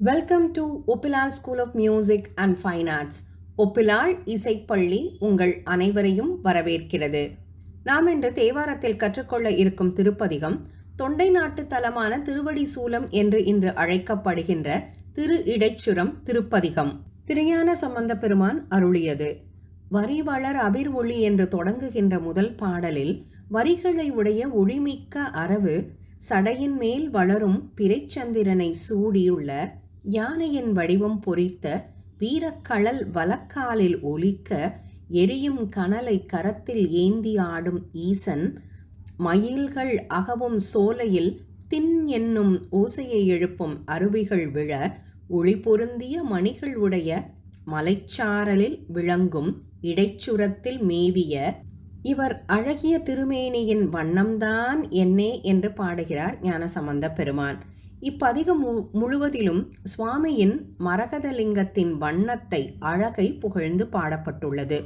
Welcome to Oppilal school of music and fine arts. Oppilal இசைப்பள்ளி உங்கள் அனைவரையும் வரவேற்கிறது. நாம் இன்று தேவாரத்தில் கற்றுக்கொள்ள இருக்கும் திருப்பதிகம் தொண்டை நாட்டு தலமான திருவடி சூலம் என்று இன்று அழைக்கப்படுகின்ற திரு இடைச்சுரம் திருப்பதிகம். திருஞான சம்பந்த பெருமான் அருளியது. வரி வளர் அபிர் ஒளி என்று தொடங்குகின்ற முதல் பாடலில் வரிகளை உடைய ஒளிமிக்க அரவு சடையின் மேல் வளரும் பிறைச்சந்திரனை சூடியுள்ள யானையின் வடிவம் பொறித்த வீரக்கழல் வலக்காலில் ஒலிக்க எரியும் கனலை கரத்தில் ஏந்தி ஆடும் ஈசன் மயில்கள் அகவும் சோலையில் தின் என்னும் ஓசையை எழுப்பும் அருவிகள் விழ ஒளி பொருந்திய மணிகள் உடைய மலைச்சாரலில் விளங்கும் இடைச்சுரத்தில் மேவிய இவர் அழகிய திருமேனியின் வண்ணம்தான் என்னே என்று பாடுகிறார் ஞானசம்பந்த பெருமான். இப்பதிகம் முழுவதிலும் சுவாமியின் மரகதலிங்கத்தின் வண்ணத்தை அழகை புகழ்ந்து பாடப்பட்டுள்ளது.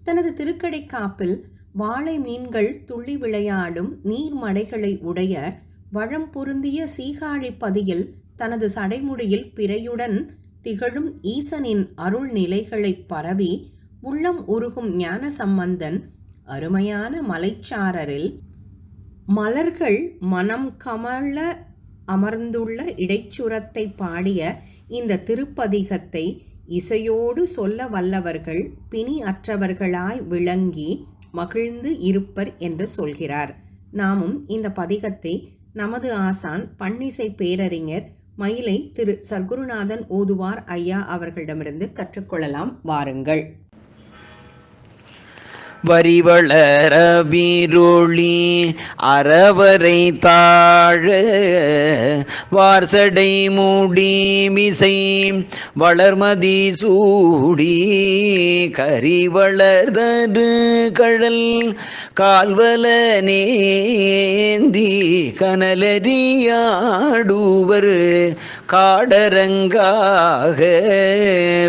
தனது திருக்கடைக்காப்பில் வாழை மீன்கள் துள்ளி விளையாடும் நீர்மடைகளை உடைய வளம் பொருந்திய சீகாழி பதியில் தனது சடைமுடியில் பிறையுடன் திகழும் ஈசனின் அருள் நிலைகளை பரவி உள்ளம் உருகும் ஞான சம்பந்தன் அருமையான மலைச்சாரரில் மலர்கள் மனம் கமழ அமர்ந்துள்ள இடைச்சுரத்தை பாடிய இந்த திருப்பதிகத்தை இசையோடு சொல்ல வல்லவர்கள் பிணி அற்றவர்களாய் விளங்கி மகிழ்ந்து இருப்பர் என்று சொல்கிறார். நாமும் இந்த பதிகத்தை நமது ஆசான் பன்னிசை பேரறிஞர் மயிலை திரு சர்க்குருநாதன் ஓதுவார் ஐயா அவர்களிடமிருந்து கற்றுக்கொள்ளலாம். வாருங்கள். வரிவளர வீரொளி அறவரை தாழ வார்சடை மூடி மிசை வளர்மதி சூடி கரிவளர்தரு கழல் கால்வல நேந்தி கனலறியாடுவர் காடரங்காக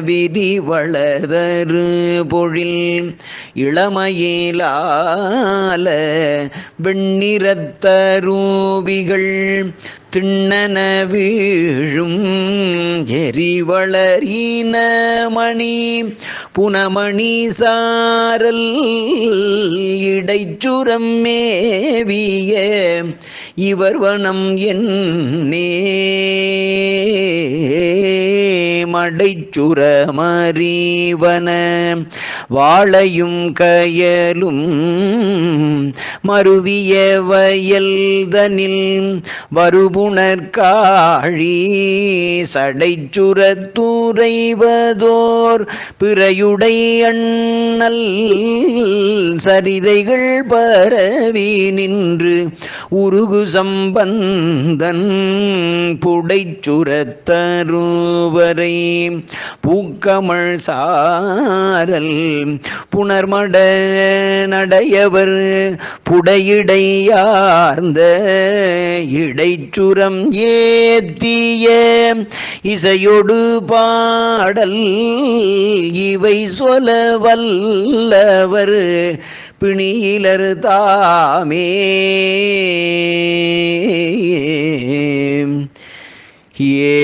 விரி வளர்தரு பொழில் இளமையிலால வெண்ணிறத்தரூபிகள் திண்ணன வீழும் எரிவளரின மணி புனமணி சாரல் இடைச்சுரம் மேவிய இவர் வனம் என்னே மடைச்சுரமறிவன வாழையும் கயலும் மருவிய வயல்தனில் வருபுணர்காழி சடைச்சுரத்துறைவதோர் பிறையுடை அண்ணல் சரிதைகள் பரவி நின்று உருகு சம்பந்தன் புடைச்சுரத்தருவரை பூக்கமள் சாரல் புனர்மட நடையவர் புடையிடையார்ந்த இடைச்சுரம் ஏத்திய இசையொடு பாடல் இவை சொல வல்லவர் பிணியிலர் தாமே. ஏ